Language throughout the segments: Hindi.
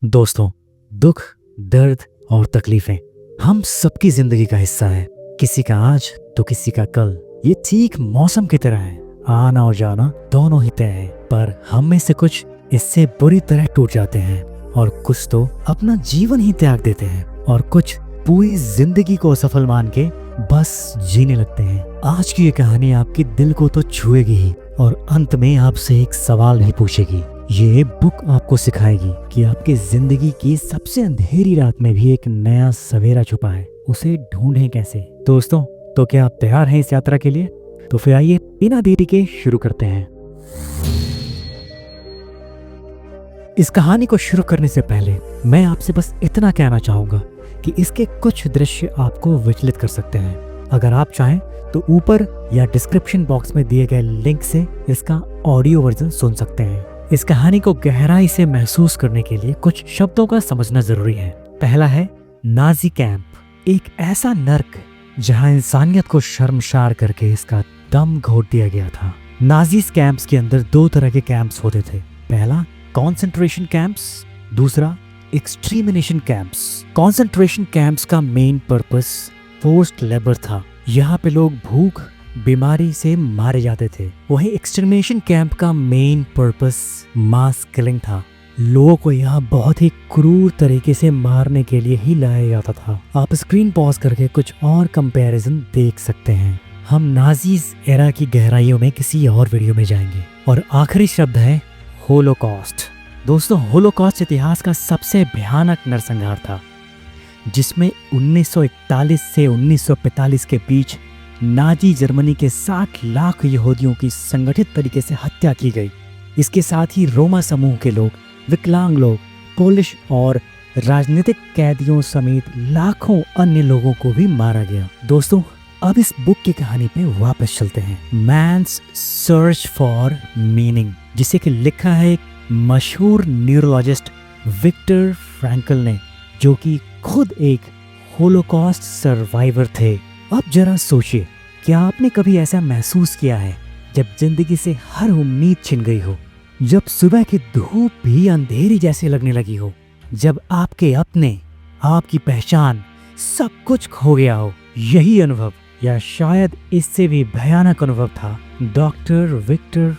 दोस्तों, दुख, दर्द और तकलीफें हम सबकी जिंदगी का हिस्सा है। किसी का आज तो किसी का कल। ये ठीक मौसम की तरह है, आना और जाना दोनों ही तय है। पर हम में से कुछ इससे बुरी तरह टूट जाते हैं और कुछ तो अपना जीवन ही त्याग देते हैं और कुछ पूरी जिंदगी को असफल मान के बस जीने लगते हैं। आज की ये कहानी आपके दिल को तो छुएगी ही और अंत में आपसे एक सवाल भी पूछेगी। ये बुक आपको सिखाएगी कि आपकी जिंदगी की सबसे अंधेरी रात में भी एक नया सवेरा छुपा है, उसे ढूंढें कैसे। दोस्तों, तो क्या आप तैयार हैं इस यात्रा के लिए? तो फिर आइए बिना देरी के शुरू करते हैं। इस कहानी को शुरू करने से पहले मैं आपसे बस इतना कहना चाहूंगा कि इसके कुछ दृश्य आपको विचलित कर सकते हैं। अगर आप चाहें तो ऊपर या डिस्क्रिप्शन बॉक्स में दिए गए लिंक से इसका ऑडियो वर्जन सुन सकते हैं। इस कहानी को गहराई से महसूस करने के लिए कुछ शब्दों का समझना जरूरी है। पहला है नाजी कैंप, एक ऐसा नर्क जहां इंसानियत को शर्मसार करके इसका दम घोट दिया गया था। नाजी कैंप्स के अंदर दो तरह के कैंप्स होते थे। पहला कॉन्सेंट्रेशन कैंप्स, दूसरा एक्सट्रीमिनेशन कैंप्स। कॉन्सेंट्रेशन कैंप्स का मेन पर्पस फोर्स्ड लेबर था। यहाँ पे लोग भूख बीमारी से मारे जाते थे। वहीं एक्सटर्मिनेशन कैंप का मेन पर्पस मास किलिंग था। लोगों को यहाँ बहुत ही क्रूर तरीके से मारने के लिए ही लाया जाता था। आप स्क्रीन पॉज करके कुछ और कंपैरिजन देख सकते हैं। हम नाजीज एरा की गहराइयों में किसी और वीडियो में जाएंगे। और आखिरी शब्द है होलोकॉस्ट। दोस्तों, होलोकॉस्ट इतिहास का सबसे भयानक नरसंहार था जिसमें 1941 से 1945 के बीच नाजी जर्मनी के 60 लाख यहूदियों की संगठित तरीके से हत्या की गई। इसके साथ ही रोमा समूह के लोग, विकलांग लोग, पोलिश और राजनीतिक कैदियों समेत लाखों अन्य लोगों को भी मारा गया। दोस्तों, अब इस बुक की कहानी पे वापस चलते हैं। मैन्स सर्च फॉर मीनिंग, जिसे कि लिखा है एक मशहूर न्यूरोलॉजिस्ट विक्टर फ्रैंकल ने, जो कि खुद एक होलोकॉस्ट सर्वाइवर थे। अब जरा सोचिए, क्या आपने कभी ऐसा महसूस किया है जब जिंदगी से हर उम्मीद छिन गई हो, जब सुबह की धूप भी अंधेरी जैसे लगने लगी हो, जब आपके अपने, आपकी पहचान, सब कुछ खो गया हो? यही अनुभव, या शायद इससे भी भयानक अनुभव था डॉक्टर विक्टर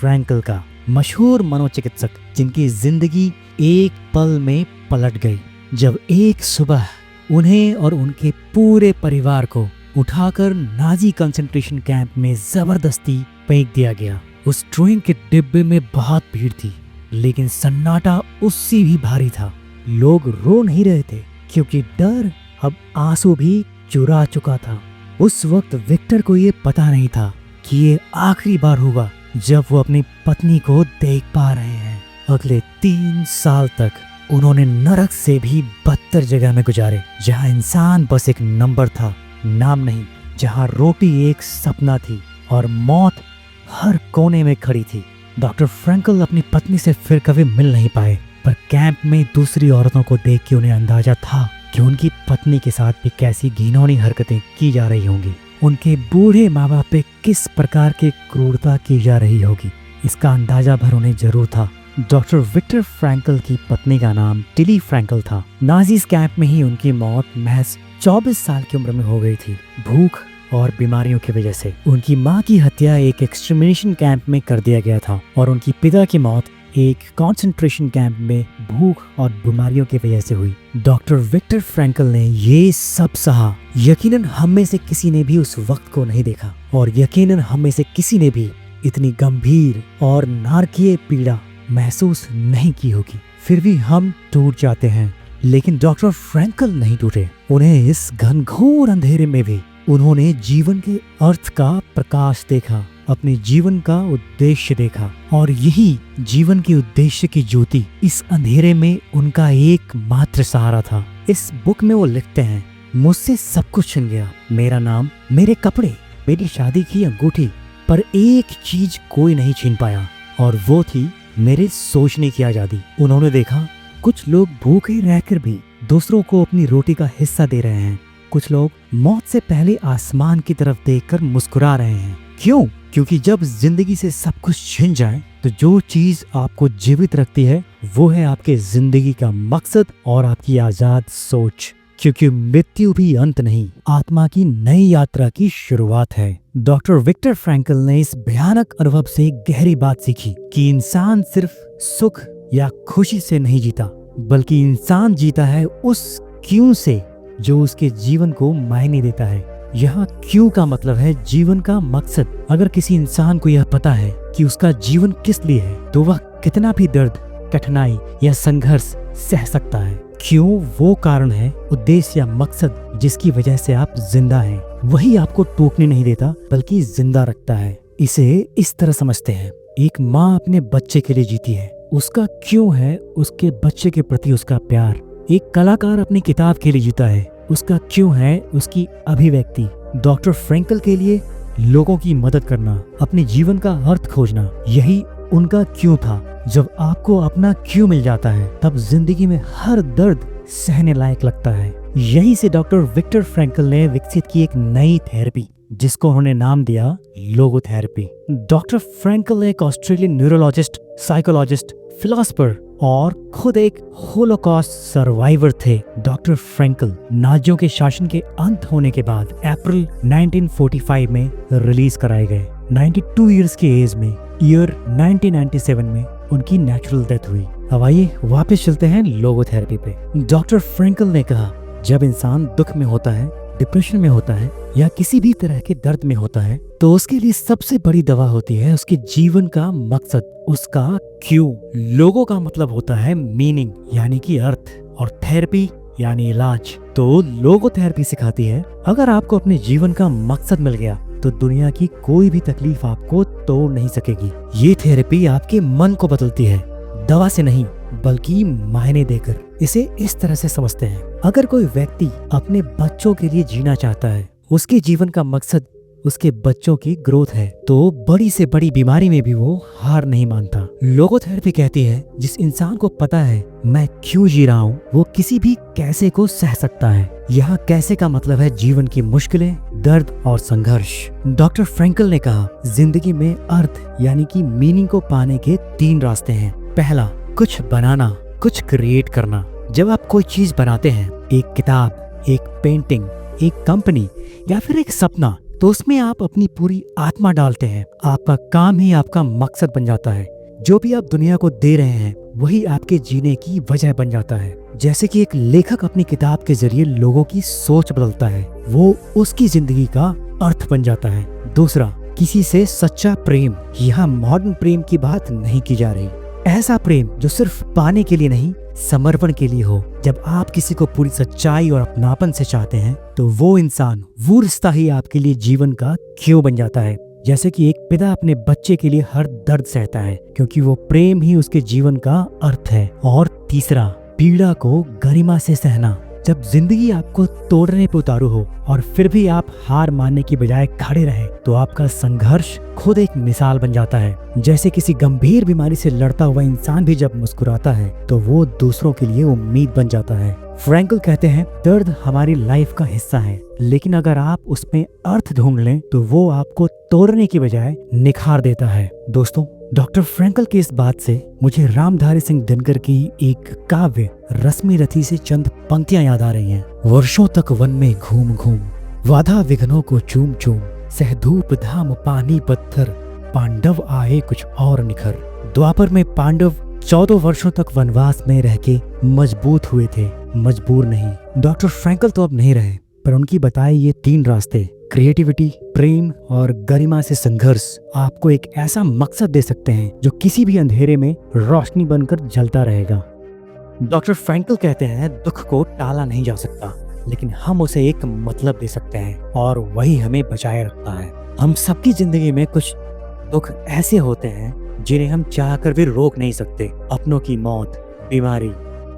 फ्रैंकल का, मशहूर मनोचिकित्सक जिनकी जिंदगी एक पल में पलट गई जब एक सुबह उन्हें और उनके पूरे परिवार को उठाकर नाजी कंसंट्रेशन कैंप में जबरदस्ती फेंक दिया गया। उस ट्रेन के डिब्बे में बहुत भीड़ थी, लेकिन सन्नाटा उससे भी भारी था। लोग रो नहीं रहे थे क्योंकि डर अब आंसू भी चुरा चुका था। उस वक्त विक्टर को ये पता नहीं था कि ये आखिरी बार होगा जब वो अपनी पत्नी को देख पा रहे हैं। अगले 3 साल तक उन्होंने नरक से भी बदतर जगह में गुजारे, जहां इंसान बस एक नंबर था, नाम नहीं, जहां रोटी एक सपना थी और मौत हर कोने में खड़ी थी। डॉक्टर फ्रैंकल अपनी पत्नी से फिर कभी मिल नहीं पाए, पर कैंप में दूसरी औरतों को देख के उन्हें अंदाजा था कि उनकी पत्नी के साथ भी कैसी घिनौनी हरकतें की जा रही होंगी, उनके बूढ़े माँ बाप पे किस प्रकार की क्रूरता की जा रही होगी। इसका अंदाजा भर उन्हें जरूर था। डॉक्टर विक्टर फ्रैंकल की पत्नी का नाम टिली फ्रैंकल था। नाजीज कैंप में ही उनकी मौत महज 24 साल की उम्र में हो गई थी, भूख और बीमारियों की वजह से। उनकी मां की हत्या एक एक्सटर्मिनेशन कैंप में कर दिया गया था और उनकी पिता की मौत एक कंसंट्रेशन कैंप में भूख और बीमारियों की वजह से हुई। डॉक्टर विक्टर फ्रैंकल ने ये सब सहा। यकीनन हम में से किसी ने भी उस वक्त को नहीं देखा और यकीनन हम में से किसी ने भी इतनी गंभीर और नारकीय पीड़ा महसूस नहीं की होगी। फिर भी हम टूट जाते हैं, लेकिन डॉक्टर फ्रैंकल नहीं टूटे। उन्हें इस घनघोर अंधेरे में भी उन्होंने जीवन के अर्थ का प्रकाश देखा, अपने जीवन का उद्देश्य देखा, और यही जीवन के उद्देश्य की ज्योति इस अंधेरे में उनका एकमात्र सहारा था। इस बुक में वो लिखते हैं, मुझसे सब कुछ छिन गया, मेरा नाम, मेरे कपड़े, मेरी शादी की अंगूठी, पर एक चीज कोई नहीं छीन पाया, और वो थी मेरे सोचने की आजादी। उन्होंने देखा कुछ लोग भूखे रहकर भी दूसरों को अपनी रोटी का हिस्सा दे रहे हैं। कुछ लोग मौत से पहले आसमान की तरफ देखकर मुस्कुरा रहे हैं। क्यों? क्योंकि जब जिंदगी से सब कुछ छिन जाए तो जो चीज आपको जीवित रखती है वो है आपके जिंदगी का मकसद और आपकी आजाद सोच, क्योंकि मृत्यु भी अंत नहीं, आत्मा की नई यात्रा की शुरुआत है। डॉक्टर विक्टर फ्रैंकल ने इस भयानक अनुभव से गहरी बात सीखी कि इंसान सिर्फ सुख या खुशी से नहीं जीता, बल्कि इंसान जीता है उस क्यों से जो उसके जीवन को मायने देता है। यहाँ क्यों का मतलब है जीवन का मकसद। अगर किसी इंसान को यह पता है कि उसका जीवन किस लिए है, तो वह कितना भी दर्द, कठिनाई या संघर्ष सह सकता है। क्यों वो कारण है, उद्देश्य या मकसद जिसकी वजह से आप जिंदा हैं। वही आपको टूटने नहीं देता, बल्कि जिंदा रखता है। इसे इस तरह समझते हैं, एक माँ अपने बच्चे के लिए जीती है, उसका क्यों है उसके बच्चे के प्रति उसका प्यार। एक कलाकार अपनी किताब के लिए जीता है, उसका क्यों है उसकी अभिव्यक्ति। डॉक्टर फ्रैंकल के लिए लोगों की मदद करना, अपने जीवन का अर्थ खोजना, यही उनका क्यों था। जब आपको अपना क्यों मिल जाता है, तब जिंदगी में हर दर्द सहने लायक लगता है। यहीं से डॉक्टर विक्टर फ्रैंकल ने विकसित की एक नई थेरेपी, जिसको उन्होंने नाम दिया लोगोथेरेपी। डॉक्टर फ्रैंकल एक ऑस्ट्रेलियन न्यूरोलॉजिस्ट, साइकोलॉजिस्ट, फिलोसोफर और खुद एक होलोकॉस्ट सर्वाइवर थे। डॉक्टर फ्रैंकल नाजियों के शासन के अंत होने के बाद अप्रैल 1945 में रिलीज कराए गए। 92 इयर्स के एज में ईयर 1997 में उनकी नेचुरल डेथ हुई। अब आइए वापस चलते हैं लोगोथेरेपी पे। डॉक्टर फ्रैंकल ने कहा, जब इंसान दुख में होता है, डिप्रेशन में होता है या किसी भी तरह के दर्द में होता है, तो उसके लिए सबसे बड़ी दवा होती है उसके जीवन का मकसद, उसका क्यों। लोगो का मतलब होता है मीनिंग यानी कि अर्थ, और थेरेपी यानी इलाज। तो लोगोथेरेपी सिखाती है, अगर आपको अपने जीवन का मकसद मिल गया तो दुनिया की कोई भी तकलीफ आपको तोड़ नहीं सकेगी। ये थेरेपी आपके मन को बदलती है, दवा से नहीं बल्कि मायने देकर। इसे इस तरह से समझते हैं, अगर कोई व्यक्ति अपने बच्चों के लिए जीना चाहता है, उसके जीवन का मकसद उसके बच्चों की ग्रोथ है, तो बड़ी से बड़ी बीमारी में भी वो हार नहीं मानता। लोगोथेरेपी कहती है, जिस इंसान को पता है मैं क्यों जी रहा हूँ, वो किसी भी कैसे को सह सकता है। यहाँ कैसे का मतलब है जीवन की मुश्किलें, दर्द और संघर्ष। डॉक्टर फ्रैंकल ने कहा, जिंदगी में अर्थ यानी कि मीनिंग को पाने के 3 रास्ते हैं। पहला, कुछ बनाना, कुछ क्रिएट करना। जब आप कोई चीज बनाते हैं, एक किताब, एक पेंटिंग, एक कंपनी या फिर एक सपना, तो उसमें आप अपनी पूरी आत्मा डालते हैं। आपका काम ही आपका मकसद बन जाता है। जो भी आप दुनिया को दे रहे हैं, वही आपके जीने की वजह बन जाता है। जैसे कि एक लेखक अपनी किताब के जरिए लोगों की सोच बदलता है, वो उसकी जिंदगी का अर्थ बन जाता है। दूसरा, किसी से सच्चा प्रेम। यहाँ मॉडर्न प्रेम की बात नहीं की जा रही, ऐसा प्रेम जो सिर्फ पाने के लिए नहीं, समर्पण के लिए हो। जब आप किसी को पूरी सच्चाई और अपनापन से चाहते हैं, तो वो इंसान, वो रिश्ता ही आपके लिए जीवन का क्यों बन जाता है। जैसे कि एक पिता अपने बच्चे के लिए हर दर्द सहता है, क्योंकि वो प्रेम ही उसके जीवन का अर्थ है। और तीसरा, पीड़ा को गरिमा से सहना। जब जिंदगी आपको तोड़ने पे उतारू हो और फिर भी आप हार मानने की बजाय खड़े रहे, तो आपका संघर्ष खुद एक मिसाल बन जाता है। जैसे किसी गंभीर बीमारी से लड़ता हुआ इंसान भी जब मुस्कुराता है, तो वो दूसरों के लिए उम्मीद बन जाता है। फ्रैंकल कहते हैं, दर्द हमारी लाइफ का हिस्सा है, लेकिन अगर आप उसमें अर्थ ढूंढ लें, तो वो आपको तोड़ने की बजाय निखार देता है। दोस्तों, डॉक्टर फ्रैंकल की इस बात से मुझे रामधारी सिंह दिनकर की एक काव्य रश्मि रथी से चंद पंक्तियां याद आ रही हैं। वर्षों तक वन में घूम घूम, बाधा विघ्नों को चूम चूम, सह धूप धाम पानी पत्थर, पांडव आए कुछ और निखर। द्वापर में पांडव 14 वर्षों तक वनवास में रह के मजबूत हुए थे, मजबूर नहीं। डॉक्टर फ्रैंकल तो अब नहीं रहे, पर उनकी बताए ये 3 रास्ते, क्रिएटिविटी, प्रेम और गरिमा से संघर्ष, आपको एक ऐसा मकसद दे सकते हैं जो किसी भी अंधेरे में रोशनी बनकर जलता रहेगा। डॉक्टर फ्रैंकल कहते हैं, दुख को टाला नहीं जा सकता, लेकिन हम उसे एक मतलब दे सकते हैं, और वही हमें बचाए रखता है। हम सबकी जिंदगी में कुछ दुख ऐसे होते हैं जिन्हें हम चाहकर भी रोक नहीं सकते। अपनों की मौत, बीमारी,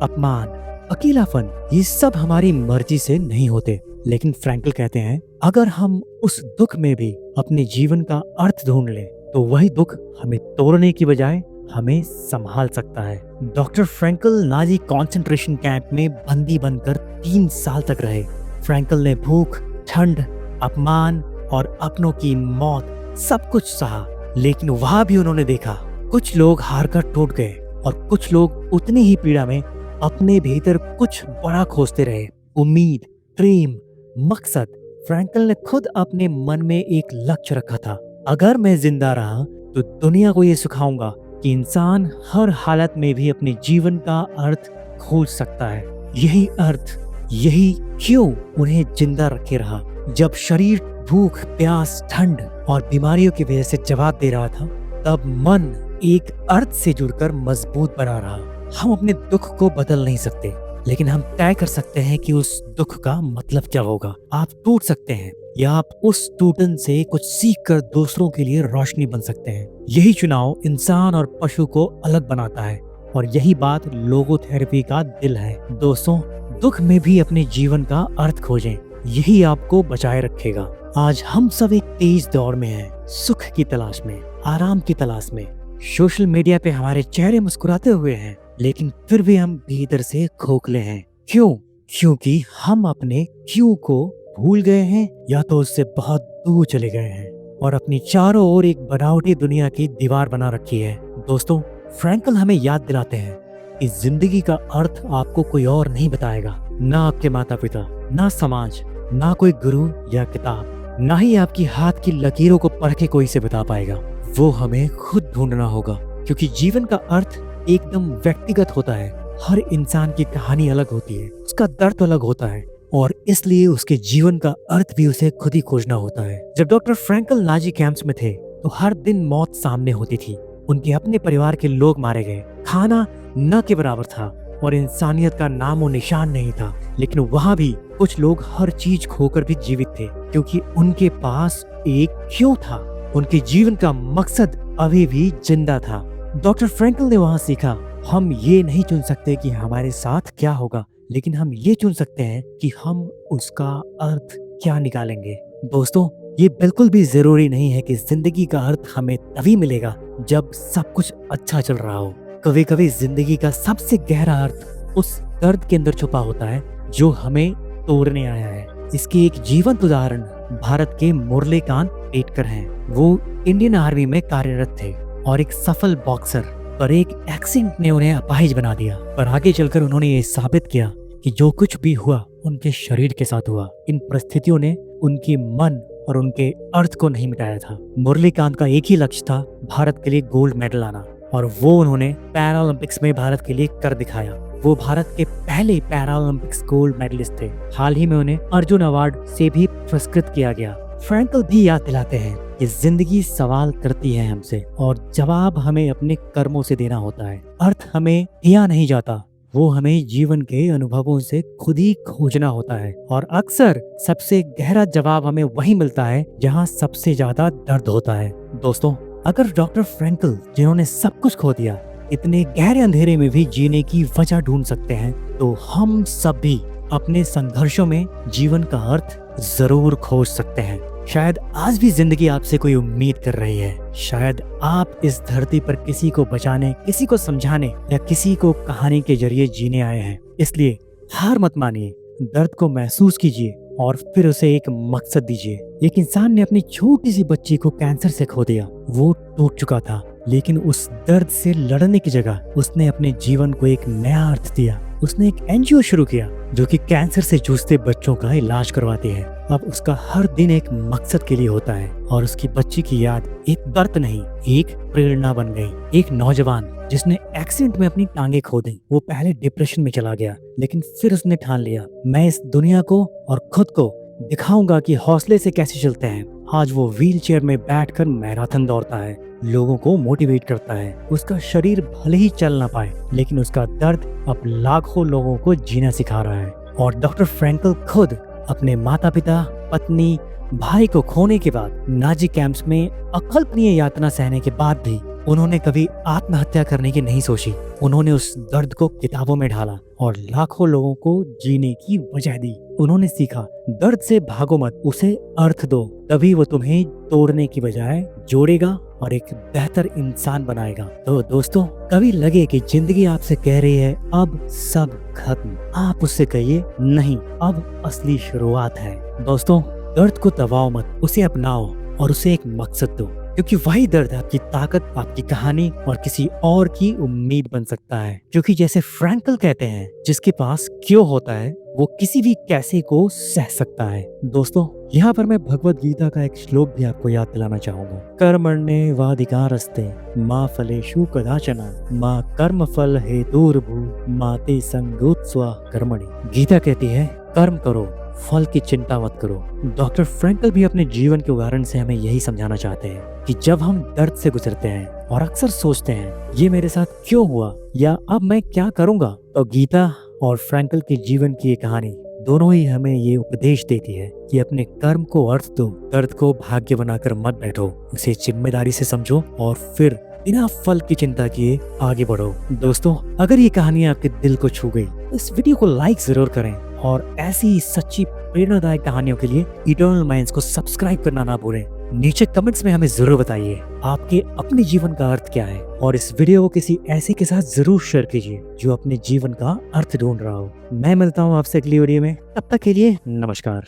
अपमान, अकेलापन, ये सब हमारी मर्जी से नहीं होते। लेकिन फ्रैंकल कहते हैं, अगर हम उस दुख में भी अपने जीवन का अर्थ ढूंढ लें, तो वही दुख हमें तोड़ने की बजाय हमें संभाल सकता है। Doctor Frankl Nazi concentration camp में बंदी बनकर 3 साल तक रहे। फ्रैंकल ने भूख, ठंड, अपमान और अपनों की मौत सब कुछ सहा, लेकिन वहां भी उन्होंने देखा कुछ लोग हार कर टूट गए और कुछ लोग उतनी ही पीड़ा में अपने भीतर कुछ बड़ा खोजते रहे। उम्मीद, प्रेम, मकसद। फ्रैंकल ने खुद अपने मन में एक लक्ष्य रखा था, अगर मैं जिंदा रहा तो दुनिया को ये सिखाऊंगा कि इंसान हर हालत में भी अपने जीवन का अर्थ खोज सकता है। यही अर्थ, यही क्यों उन्हें जिंदा रखे रहा। जब शरीर भूख, प्यास, ठंड और बीमारियों की वजह से जवाब दे रहा था, तब मन एक अर्थ से जुड़कर मजबूत बना रहा। हम अपने दुख को बदल नहीं सकते, लेकिन हम तय कर सकते हैं कि उस दुख का मतलब क्या होगा। आप टूट सकते हैं, या आप उस टूटन से कुछ सीख कर दूसरों के लिए रोशनी बन सकते हैं। यही चुनाव इंसान और पशु को अलग बनाता है, और यही बात लोगोथेरेपी का दिल है। दोस्तों, दुख में भी अपने जीवन का अर्थ खोजें, यही आपको बचाए रखेगा। आज हम सब एक तेज दौर में हैं, सुख की तलाश में, आराम की तलाश में। सोशल मीडिया पे हमारे चेहरे मुस्कुराते हुए हैं, लेकिन फिर भी हम भीतर से खोखले हैं। क्यों? क्योंकि हम अपने क्यों को भूल गए हैं, या तो उससे बहुत दूर चले गए हैं और अपनी चारों ओर एक बनावटी दुनिया की दीवार बना रखी है। दोस्तों, फ्रैंकल हमें याद दिलाते हैं कि जिंदगी का अर्थ आपको कोई और नहीं बताएगा, ना आपके माता पिता, ना समाज, ना कोई गुरु या किताब, ना ही आपकी हाथ की लकीरों को पढ़ के कोई से बता पाएगा। वो हमें खुद ढूंढना होगा, क्योंकि जीवन का अर्थ एकदम व्यक्तिगत होता है। हर इंसान की कहानी अलग होती है, उसका दर्द अलग होता है, और इसलिए उसके जीवन का अर्थ भी उसे खुद ही खोजना होता है। जब डॉक्टर फ्रैंकल नाजी कैंप्स में थे, तो हर दिन मौत सामने होती थी। उनके अपने परिवार के लोग मारे गए, खाना न के बराबर था, और इंसानियत का नामो निशान नहीं था। लेकिन वहाँ भी कुछ लोग हर चीज खोकर भी जीवित थे, क्योंकि उनके पास एक क्यों था। उनके जीवन का मकसद अभी भी जिंदा था। डॉक्टर फ्रैंकल ने वहाँ सीखा, हम ये नहीं चुन सकते कि हमारे साथ क्या होगा, लेकिन हम ये चुन सकते हैं कि हम उसका अर्थ क्या निकालेंगे। दोस्तों, ये बिल्कुल भी जरूरी नहीं है कि जिंदगी का अर्थ हमें तभी मिलेगा जब सब कुछ अच्छा चल रहा हो। कभी कभी जिंदगी का सबसे गहरा अर्थ उस दर्द के अंदर छुपा होता है जो हमें तोड़ने आया है। इसकी एक जीवंत उदाहरण भारत के मुरलीकांत पेटकर हैं। वो इंडियन आर्मी में कार्यरत थे और एक सफल बॉक्सर, पर एक एक्सीडेंट ने उन्हें अपाहिज बना दिया। पर आगे चलकर उन्होंने ये साबित किया कि जो कुछ भी हुआ उनके शरीर के साथ हुआ। इन परिस्थितियों ने उनके मन और उनके अर्थ को नहीं मिटाया था। मुरलीकांत का एक ही लक्ष्य था, भारत के लिए गोल्ड मेडल लाना, और वो उन्होंने पैरालंपिक्स में भारत के लिए कर दिखाया। वो भारत के पहले पैरालंपिक्स गोल्ड मेडलिस्ट थे। हाल ही में उन्हें अर्जुन अवार्ड से भी पुरस्कृत किया गया। फ्रैंकल भी याद दिलाते हैं कि जिंदगी सवाल करती है हमसे, और जवाब हमें अपने कर्मों से देना होता है। अर्थ हमें दिया नहीं जाता, वो हमें जीवन के अनुभवों से खुद ही खोजना होता है। और अक्सर सबसे गहरा जवाब हमें वहीं मिलता है जहाँ सबसे ज्यादा दर्द होता है। दोस्तों, अगर डॉक्टर फ्रैंकल, जिन्होंने सब कुछ खो दिया, इतने गहरे अंधेरे में भी जीने की वजह ढूंढ सकते हैं, तो हम सब भी अपने संघर्षों में जीवन का अर्थ जरूर खोज सकते हैं। शायद आज भी जिंदगी आपसे कोई उम्मीद कर रही है। शायद आप इस धरती पर किसी को बचाने, किसी को समझाने या किसी को कहानी के जरिए जीने आए हैं। इसलिए हार मत मानिए, दर्द को महसूस कीजिए और फिर उसे एक मकसद दीजिए। एक इंसान ने अपनी छोटी सी बच्ची को कैंसर से खो दिया। वो टूट चुका था, लेकिन उस दर्द से लड़ने की जगह उसने अपने जीवन को एक नया अर्थ दिया। उसने एक एनजीओ शुरू किया जो कि कैंसर से जूझते बच्चों का इलाज करवाती है। अब उसका हर दिन एक मकसद के लिए होता है, और उसकी बच्ची की याद एक दर्द नहीं, एक प्रेरणा बन गई। एक नौजवान जिसने एक्सीडेंट में अपनी टांगे खो दी, वो पहले डिप्रेशन में चला गया, लेकिन फिर उसने ठान लिया, मैं इस दुनिया को और खुद को दिखाऊंगा कि हौसले से कैसे चलते हैं। आज वो व्हील चेयर में बैठकर मैराथन दौड़ता है, लोगों को मोटिवेट करता है। उसका शरीर भले ही चल ना पाए, लेकिन उसका दर्द अब लाखों लोगों को जीना सिखा रहा है। और डॉक्टर फ्रैंकल खुद अपने माता पिता, पत्नी, भाई को खोने के बाद, नाजी कैंप्स में अकल्पनीय यातना सहने के बाद भी उन्होंने कभी आत्महत्या करने की नहीं सोची। उन्होंने उस दर्द को किताबों में ढाला और लाखों लोगों को जीने की वजह दी। उन्होंने सीखा, दर्द से भागो मत, उसे अर्थ दो, तभी वो तुम्हें तोड़ने की बजाय जोड़ेगा और एक बेहतर इंसान बनाएगा। तो दोस्तों, कभी लगे कि जिंदगी आपसे कह रही है अब सब खत्म, आप उससे कहिए नहीं, अब असली शुरुआत है। दोस्तों, दर्द को दबाओ मत, उसे अपनाओ और उसे एक मकसद दो। क्योंकि वही दर्द आपकी ताकत, आपकी कहानी और किसी और की उम्मीद बन सकता है। क्योंकि जैसे फ्रैंकल कहते हैं, जिसके पास क्यों होता है वो किसी भी कैसे को सह सकता है। दोस्तों, यहाँ पर मैं भगवत गीता का एक श्लोक भी आपको याद दिलाना चाहूंगा। कर्मण्ये वाधिकारस्ते माँ फलेषु कदाचन माँ कर्म फल हेतुर्भू माते संगोत्स्वा कर्मणि। गीता कहती है कर्म करो, फल की चिंता मत करो। डॉक्टर फ्रैंकल भी अपने जीवन के उदाहरण से हमें यही समझाना चाहते हैं कि जब हम दर्द से गुजरते हैं और अक्सर सोचते हैं ये मेरे साथ क्यों हुआ या अब मैं क्या करूंगा, तो गीता और फ्रैंकल के जीवन की ये कहानी दोनों ही हमें ये उपदेश देती है कि अपने कर्म को अर्थ दो, दर्द को भाग्य बनाकर मत बैठो, उसे जिम्मेदारी से समझो और फिर बिना फल की चिंता किए आगे बढ़ो। दोस्तों, अगर ये कहानी आपके दिल को छू गई तो इस वीडियो को लाइक जरूर करें और ऐसी ही सच्ची प्रेरणादायक कहानियों के लिए इटर्नल माइंड्स को सब्सक्राइब करना ना भूलें। नीचे कमेंट्स में हमें जरूर बताइए आपके अपने जीवन का अर्थ क्या है और इस वीडियो को किसी ऐसे के साथ जरूर शेयर कीजिए जो अपने जीवन का अर्थ ढूंढ रहा हो। मैं मिलता हूँ आपसे अगली वीडियो में, तब तक के लिए नमस्कार।